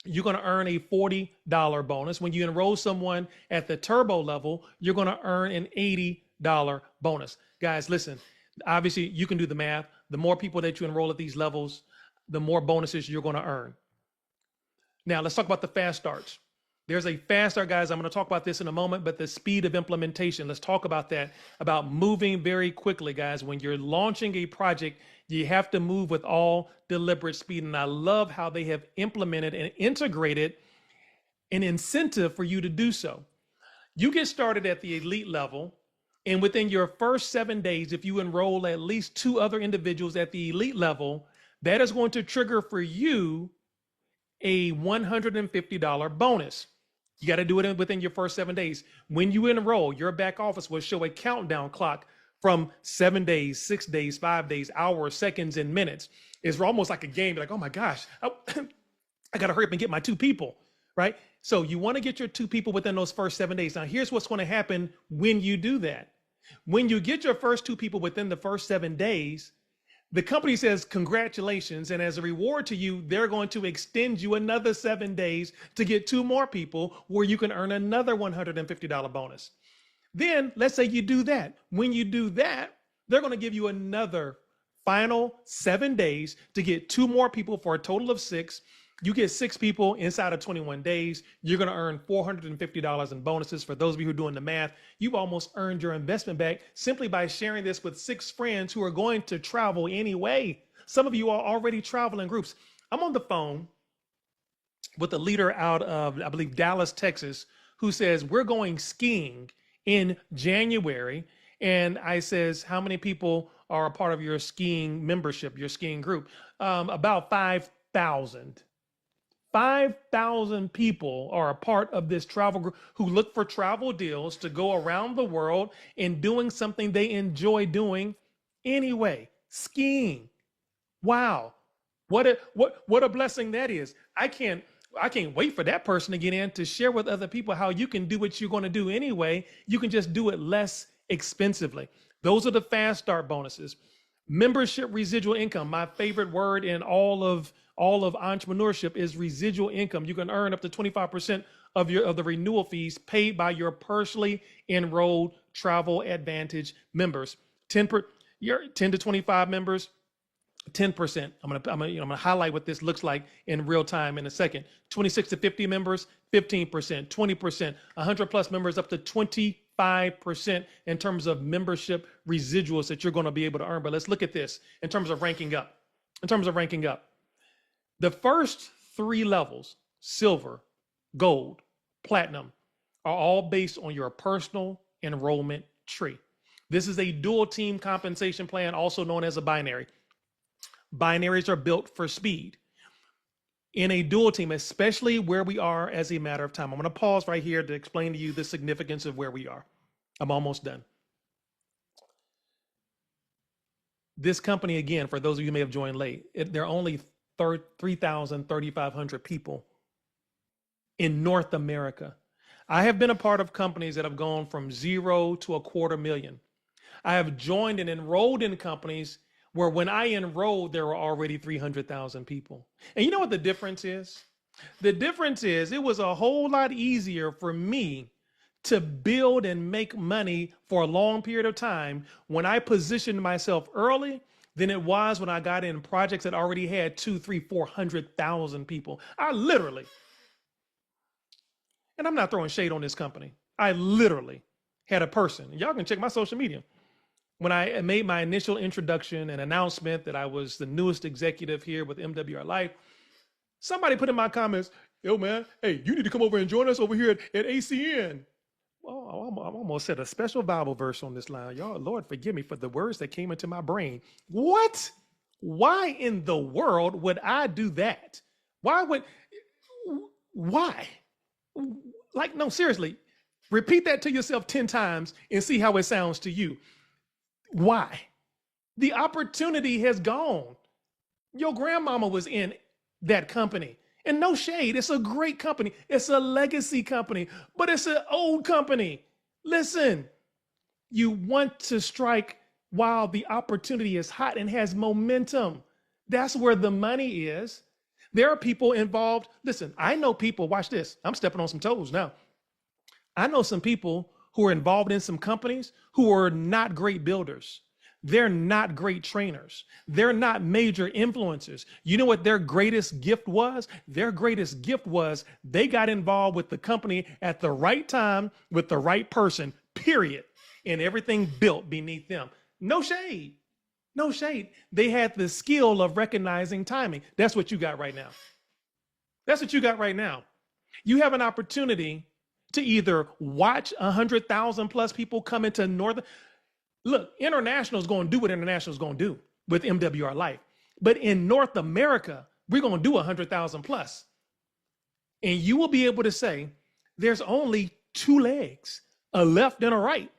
you're going to earn a $40 bonus. When you enroll someone at the turbo level, you're going to earn an $80 bonus. Guys, listen, obviously you can do the math. The more people that you enroll at these levels, the more bonuses you're going to earn. Now, let's talk about the fast starts. There's a fast start, guys. I'm going to talk about this in a moment, but the speed of implementation, let's talk about that, about moving very quickly, guys. When you're launching a project, you have to move with all deliberate speed. And I love how they have implemented and integrated an incentive for you to do so. You get started at the elite level, and within your first 7 days, if you enroll at least 2 other individuals at the elite level, that is going to trigger for you a $150 bonus. You got to do it within your first 7 days. When you enroll, your back office will show a countdown clock from 7 days, 6 days, 5 days, hours, seconds, and minutes. It's almost like a game. You're like, oh my gosh, I got to hurry up and get my 2 people, right? So you want to get your 2 people within those first 7 days. Now, here's what's going to happen when you do that. When you get your first 2 people within the first 7 days, the company says, congratulations. And as a reward to you, they're going to extend you another 7 days to get 2 more people where you can earn another $150 bonus. Then let's say you do that. When you do that, they're going to give you another final 7 days to get 2 more people for a total of 6. You get 6 people inside of 21 days. You're going to earn $450 in bonuses. For those of you who are doing the math, you've almost earned your investment back simply by sharing this with 6 friends who are going to travel anyway. Some of you are already traveling groups. I'm on the phone with a leader out of, I believe, Dallas, Texas, who says, we're going skiing in January. And I says, how many people are a part of your skiing membership, your skiing group? About 5,000. 5,000 people are a part of this travel group who look for travel deals to go around the world and doing something they enjoy doing anyway, skiing. Wow. What a blessing that is. I can't wait for that person to get in to share with other people how you can do what you're going to do anyway. You can just do it less expensively. Those are the fast start bonuses. Membership residual income. My favorite word in all of entrepreneurship is residual income. You can earn up to 25% of the renewal fees paid by your personally enrolled Travel Advantage members. 10 to 25 members, 10%. I'm gonna highlight what this looks like in real time in a second. 26 to 50 members, 15%, 20%, 100 plus members up to 25% in terms of membership residuals that you're going to be able to earn. But let's look at this in terms of ranking up. The first 3 levels, silver, gold, platinum, are all based on your personal enrollment tree. This is a dual team compensation plan, also known as a binary. Binaries are built for speed. In a dual team, especially where we are as a matter of time. I'm going to pause right here to explain to you the significance of where we are. I'm almost done. This company, again, for those of you who may have joined late, there are only 3,000, 3,500 people in North America. I have been a part of companies that have gone from 0 to 250,000. I have joined and enrolled in companies where when I enrolled, there were already 300,000 people. And you know what the difference is? The difference is it was a whole lot easier for me to build and make money for a long period of time when I positioned myself early than it was when I got in projects that already had 200,000, 300,000, 400,000 people. I literally, and I'm not throwing shade on this company, I literally had a person, y'all can check my social media, when I made my initial introduction and announcement that I was the newest executive here with MWR Life, somebody put in my comments, yo man, hey, you need to come over and join us over here at ACN. Well, I almost said a special Bible verse on this line. Y'all, Lord, forgive me for the words that came into my brain. What? Why in the world would I do that? Why? Like, no, seriously, repeat that to yourself 10 times and see how it sounds to you. Why? The opportunity has gone. Your grandmama was in that company. And no shade, it's a great company. It's a legacy company, but it's an old company. Listen, you want to strike while the opportunity is hot and has momentum. That's where the money is. There are people involved. Listen, I know people, watch this. I'm stepping on some toes now. I know some people who are involved in some companies who are not great builders. They're not great trainers. They're not major influencers. You know what their greatest gift was? Their greatest gift was they got involved with the company at the right time with the right person, period. And everything built beneath them. No shade. No shade. They had the skill of recognizing timing. That's what you got right now. That's what you got right now. You have an opportunity to either watch 100,000 plus people come into Northern. Look, international is going to do what international is going to do with MWR Life. But in North America, we're going to do 100,000 plus. And you will be able to say, there's only 2 legs, a left and a right,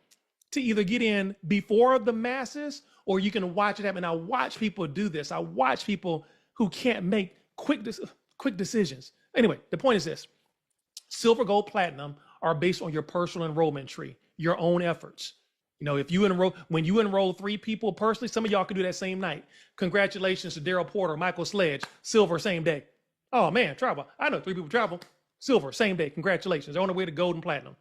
to either get in before the masses or you can watch it happen. I watch people do this. I watch people who can't make quick decisions. Anyway, the point is this. Silver, gold, platinum are based on your personal enrollment tree, your own efforts. You know, if you enroll, when you enroll 3 people personally, some of y'all can do that same night. Congratulations to Daryl Porter, Michael Sledge, silver, same day. Oh man, travel. I know 3 people travel, silver, same day. Congratulations. They're on the way to gold and platinum.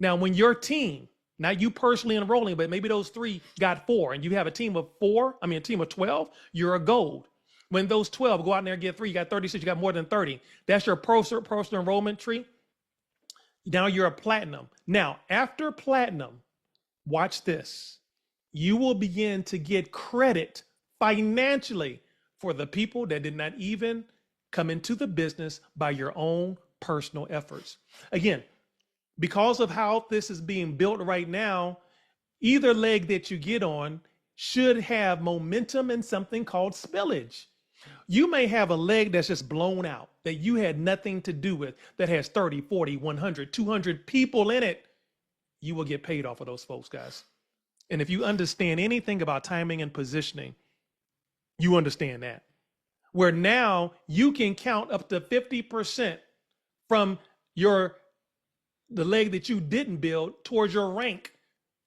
Now, when your team, not you personally enrolling, but maybe those 3 got 4, and you have a team of 12, you're a gold. When those 12 go out there and get 3, you got 36, you got more than 30. That's your personal enrollment tree. Now you're a platinum. Now, after platinum, watch this. You will begin to get credit financially for the people that did not even come into the business by your own personal efforts. Again, because of how this is being built right now, either leg that you get on should have momentum and something called spillage. You may have a leg that's just blown out, that you had nothing to do with, that has 30, 40, 100, 200 people in it. You will get paid off of those folks, guys. And if you understand anything about timing and positioning, you understand that. Where now you can count up to 50% from the leg that you didn't build towards your rank,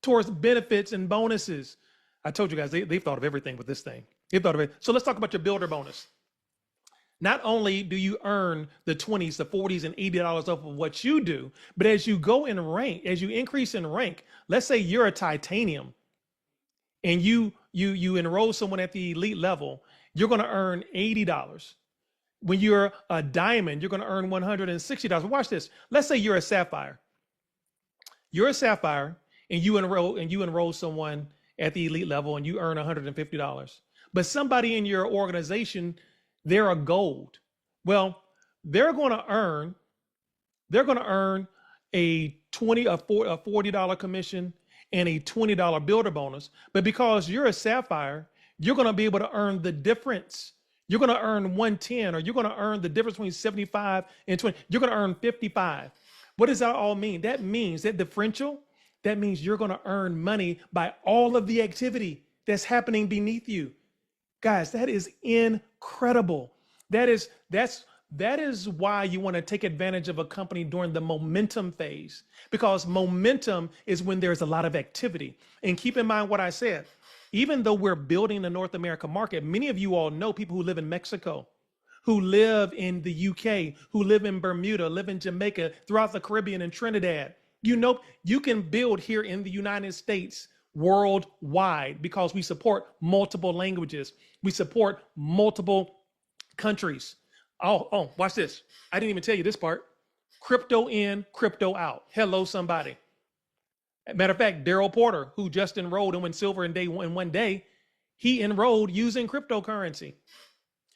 towards benefits and bonuses. I told you guys, they've thought of everything with this thing. They've thought of it. So let's talk about your builder bonus. Not only do you earn the 20s, the 40s, and $80 off of what you do, but as you go in rank, as you increase in rank, let's say you're a titanium and you enroll someone at the elite level, you're going to earn $80. When you're a diamond, you're going to earn $160. Watch this. Let's say you're a sapphire. You're a sapphire and you enroll someone at the elite level and you earn $150. But somebody in your organization, they're a gold. Well, they're going to earn a $40 commission and a $20 builder bonus. But because you're a sapphire, you're going to be able to earn the difference. You're going to earn 110, or you're going to earn the difference between 75 and 20. You're going to earn 55. What does that all mean? That means that differential, that means you're going to earn money by all of the activity that's happening beneath you. Guys, that is incredible. That is why you want to take advantage of a company during the momentum phase, because momentum is when there's a lot of activity. And keep in mind what I said. Even though we're building the North America market, many of you all know people who live in Mexico, who live in the UK, who live in Bermuda, live in Jamaica, throughout the Caribbean and Trinidad. You know, you can build here in the United States worldwide because we support multiple languages. We support multiple countries. Oh, watch this. I didn't even tell you this part. Crypto in, crypto out. Hello, somebody. Matter of fact, Daryl Porter, who just enrolled and went silver in one day, he enrolled using cryptocurrency.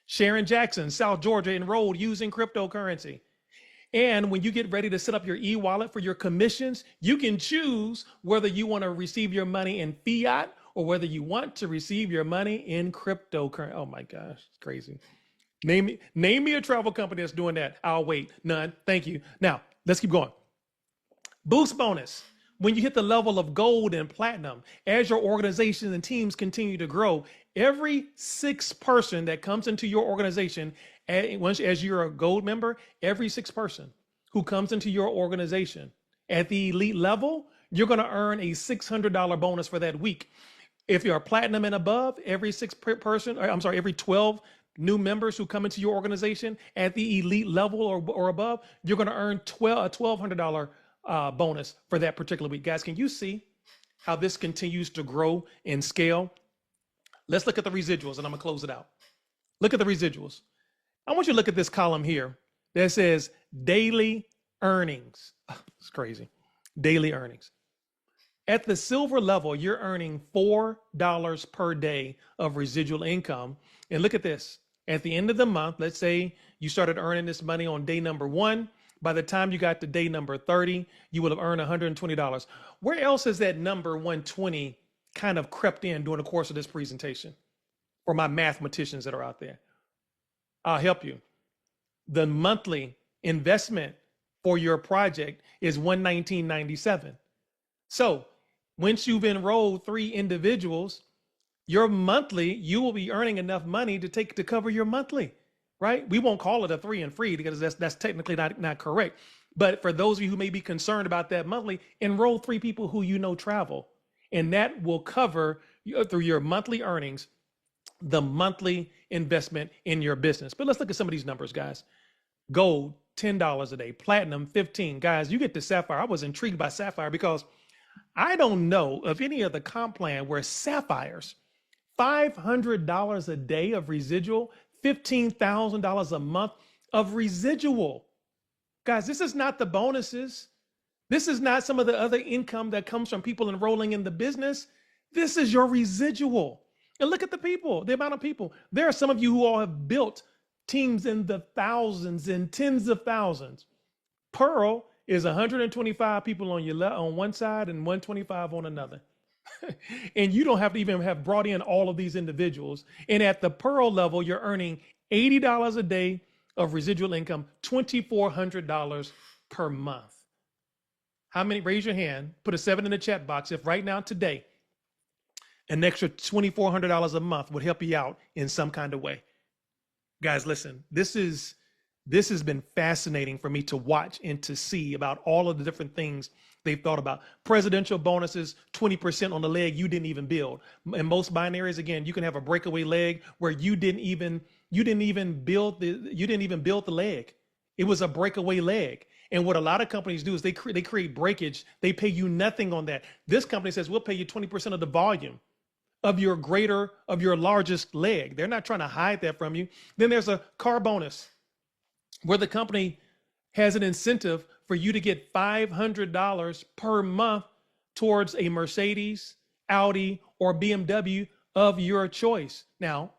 Sharon Jackson, South Georgia, enrolled using cryptocurrency. And when you get ready to set up your e-wallet for your commissions, you can choose whether you want to receive your money in fiat or whether you want to receive your money in cryptocurrency. Oh my gosh, it's crazy. Name me a travel company that's doing that. I'll wait. None. Thank you. Now, let's keep going. Boost bonus. When you hit the level of gold and platinum, as your organizations and teams continue to grow, every 6th person that comes into your organization, as you're a gold member, every 6th person who comes into your organization at the elite level, you're going to earn a $600 bonus for that week. If you're a platinum and above, every 12 new members who come into your organization at the elite level or above, you're going to earn a $1,200 bonus for that particular week. Guys, can you see how this continues to grow and scale? Let's look at the residuals and I'm gonna close it out. Look at the residuals. I want you to look at this column here that says daily earnings. It's crazy. Daily earnings. At the silver level, you're earning $4 per day of residual income. And look at this. At the end of the month, let's say you started earning this money on day number 1. By the time you got to day number 30, you would have earned $120. Where else has that number 120 kind of crept in during the course of this presentation? For my mathematicians that are out there, I'll help you. The monthly investment for your project is $119.97. So once you've enrolled 3 individuals, your monthly, you will be earning enough money to cover your monthly. right? We won't call it a 3 and free because that's technically not correct. But for those of you who may be concerned about that monthly, enroll 3 people who you know travel, and that will cover through your monthly earnings the monthly investment in your business. But let's look at some of these numbers, guys. Gold, $10 a day. Platinum, 15. Guys, you get to Sapphire. I was intrigued by Sapphire because I don't know of any other comp plan where Sapphires, $500 a day of residual, $15,000 a month of residual. Guys, this is not the bonuses. This is not some of the other income that comes from people enrolling in the business. This is your residual. And look at the people, the amount of people. There are some of you who all have built teams in the thousands and tens of thousands. Pearl is 125 people on your on one side and 125 on another. And you don't have to even have brought in all of these individuals. And at the Pearl level, you're earning $80 a day of residual income, $2,400 per month. How many? Raise your hand, put a 7 in the chat box if right now today an extra $2,400 a month would help you out in some kind of way. Guys, listen, this has been fascinating for me to watch and to see about all of the different things they've thought about. Presidential bonuses, 20% on the leg you didn't even build. In most binaries, again, you can have a breakaway leg where you didn't even build the leg. It was a breakaway leg. And what a lot of companies do is they create breakage. They pay you nothing on that. This company says, we'll pay you 20% of the volume of your largest leg. They're not trying to hide that from you. Then there's a car bonus where the company has an incentive for you to get $500 per month towards a Mercedes, Audi, or BMW of your choice. Now,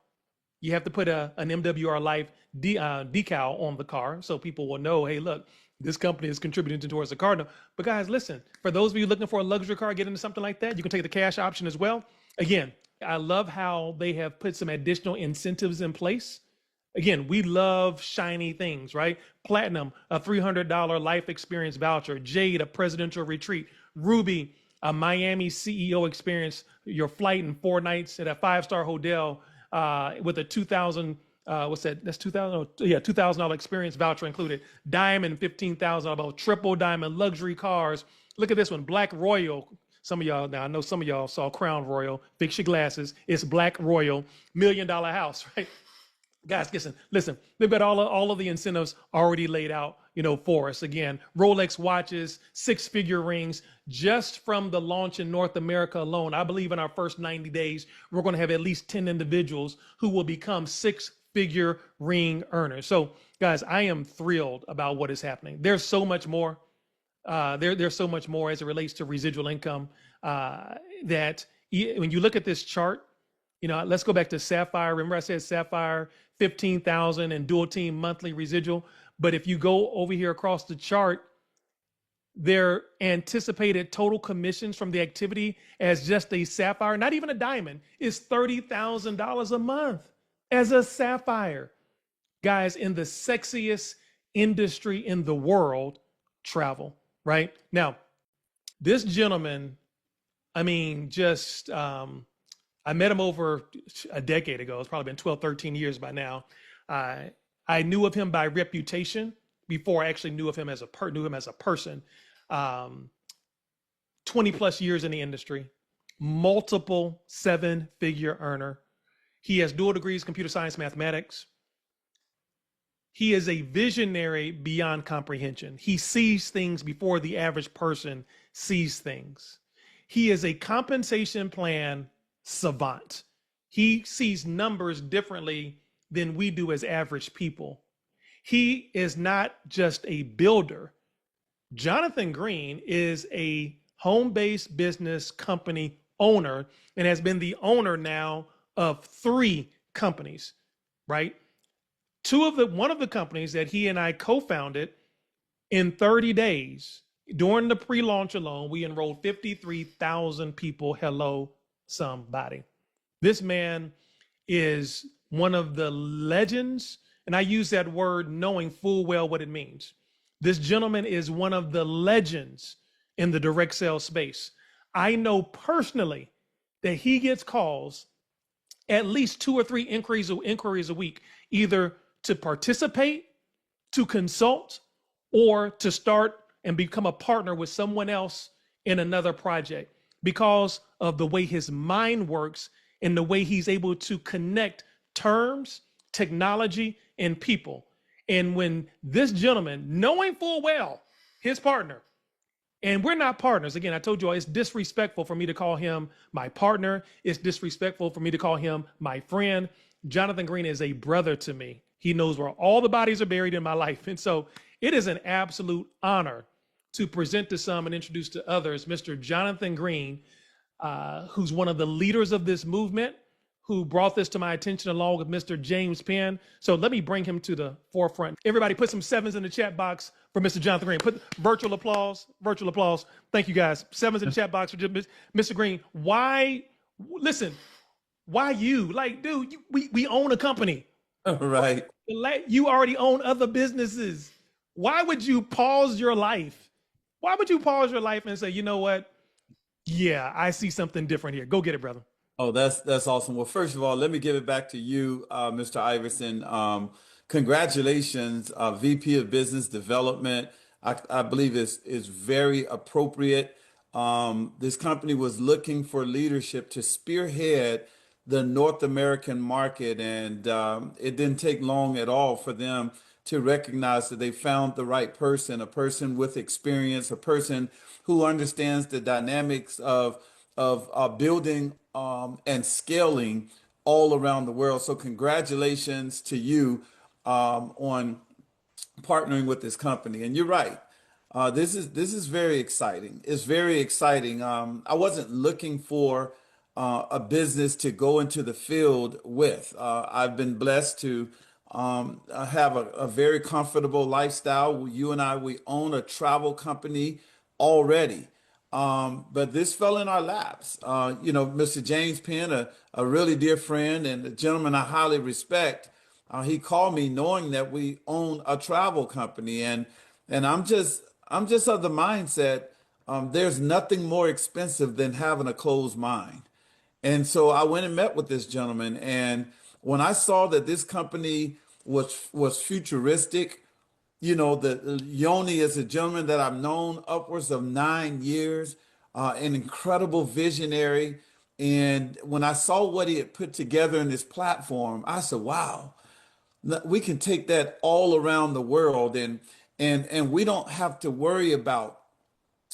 you have to put an MWR Life decal on the car so people will know, hey, look, this company is contributing towards the car. But guys, listen, for those of you looking for a luxury car, get into something like that, you can take the cash option as well. Again, I love how they have put some additional incentives in place. Again, we love shiny things, right? Platinum, a $300 life experience voucher. Jade, a presidential retreat. Ruby, a Miami CEO experience, your flight and 4 nights at a 5-star hotel with a $2,000, what's that? That's $2,000. Yeah, $2,000 experience voucher included. Diamond, $15,000, about triple diamond luxury cars. Look at this one, Black Royal. Some of y'all, now I know some of y'all saw Crown Royal. Fix your glasses. It's Black Royal, $1 million house, right? Guys, listen, they've got all of the incentives already laid out, for us. Again, Rolex watches, 6-figure rings, just from the launch in North America alone. I believe in our first 90 days, we're going to have at least 10 individuals who will become 6-figure ring earners. So guys, I am thrilled about what is happening. There's so much more. There's so much more as it relates to residual income that when you look at this chart, let's go back to Sapphire. Remember I said Sapphire, 15,000 and dual team monthly residual. But if you go over here across the chart, their anticipated total commissions from the activity as just a Sapphire, not even a diamond, is $30,000 a month as a Sapphire. Guys, in the sexiest industry in the world, travel, right? Now, this gentleman, I met him over a decade ago. It's probably been 12, 13 years by now. I knew of him by reputation before I actually knew him as a person. 20 plus years in the industry, multiple 7-figure earner. He has dual degrees, computer science, mathematics. He is a visionary beyond comprehension. He sees things before the average person sees things. He is a compensation plan savant. He sees numbers differently than we do as average people. He is not just a builder. Jonathan Green is a home-based business company owner and has been the owner now of 3 companies, right? One of the companies that he and I co-founded, in 30 days, during the pre-launch alone, we enrolled 53,000 people. Hello, somebody. This man is one of the legends, and I use that word knowing full well what it means. This gentleman is one of the legends in the direct sales space. I know personally that he gets calls, at least 2 or 3 inquiries a week, either to participate, to consult, or to start and become a partner with someone else in another project because of the way his mind works and the way he's able to connect terms, technology, and people. And when this gentleman, knowing full well his partner, and we're not partners. Again, I told you all it's disrespectful for me to call him my partner. It's disrespectful for me to call him my friend. Jonathan Green is a brother to me. He knows where all the bodies are buried in my life. And so it is an absolute honor to present to some and introduce to others Mr. Jonathan Green, who's one of the leaders of this movement, who brought this to my attention along with Mr. James Penn. So let me bring him to the forefront. Everybody put some sevens in the chat box for Mr. Jonathan Green. Put virtual applause, virtual applause. Thank you guys. Sevens in the chat box for Mr. Green. Why, listen, why you? Like, dude, we own a company. Right. You already own other businesses. Why would you pause your life? Why would you pause your life and say, you know what? Yeah, I see something different here. Go get it, brother. Oh, that's awesome. Well, first of all, let me give it back to you, Mr. Iverson. Congratulations, VP of Business Development. I believe is very appropriate. This company was looking for leadership to spearhead the North American market, and it didn't take long at all for them to recognize that they found the right person, a person with experience, a person who understands the dynamics of building and scaling all around the world. So congratulations to you on partnering with this company. And you're right. This is very exciting. It's very exciting. I wasn't looking for a business to go into the field with. I've been blessed to have a very comfortable lifestyle. You and I, we own a travel company already. But this fell in our laps. Mr. James Penn, a really dear friend and a gentleman I highly respect, he called me knowing that we own a travel company, and I'm just of the mindset, there's nothing more expensive than having a closed mind. And so I went and met with this gentleman, and when I saw that this company was futuristic, the Yoni is a gentleman that I've known upwards of 9 years, an incredible visionary. And when I saw what he had put together in this platform, I said, wow, we can take that all around the world, and we don't have to worry about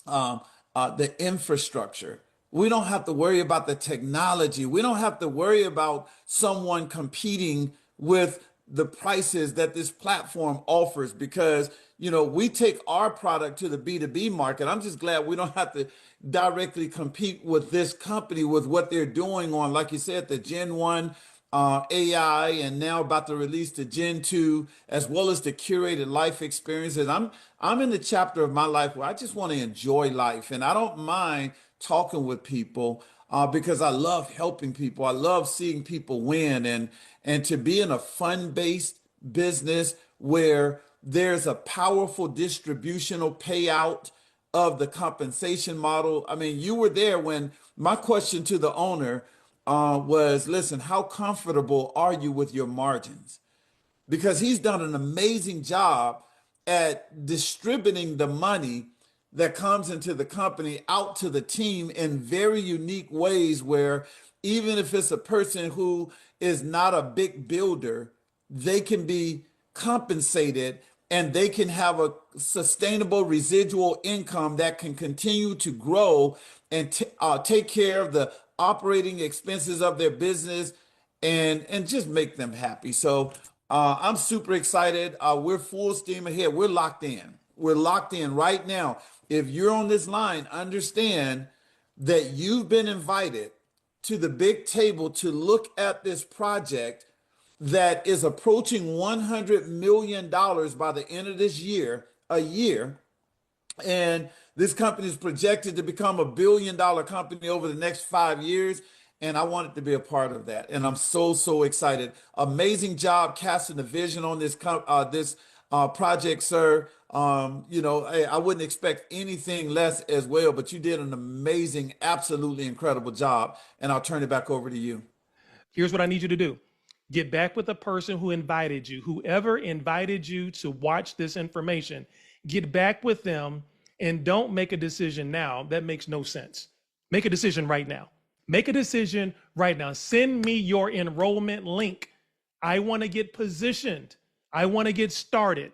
the infrastructure. We don't have to worry about the technology. We don't have to worry about someone competing with the prices that this platform offers, because we take our product to the B2B market. I'm just glad we don't have to directly compete with this company with what they're doing on, like you said, the Gen 1 AI, and now about to release the Gen 2, as well as the curated life experiences. I'm in the chapter of my life where I just want to enjoy life, and I don't mind talking with people because I love helping people. I love seeing people win, and to be in a fund-based business where there's a powerful distributional payout of the compensation model. I mean, you were there when my question to the owner was, listen, how comfortable are you with your margins? Because he's done an amazing job at distributing the money that comes into the company out to the team in very unique ways, where even if it's a person who is not a big builder, they can be compensated and they can have a sustainable residual income that can continue to grow and take care of the operating expenses of their business and just make them happy. So I'm super excited. We're full steam ahead. We're locked in. We're locked in right now. If you're on this line, understand that you've been invited to the big table to look at this project that is approaching $100 million by the end of this year, a year. And this company is projected to become $1 billion company over the next 5 years. And I wanted to be a part of that. And I'm so excited. Amazing job casting the vision on this project, sir. I wouldn't expect anything less as well, but you did an amazing, absolutely incredible job. And I'll turn it back over to you. Here's what I need you to do. Get back with the person who invited you, whoever invited you to watch this information. Get back with them and don't make a decision now. That makes no sense. Make a decision right now. Make a decision right now. Send me your enrollment link. I want to get positioned. I want to get started.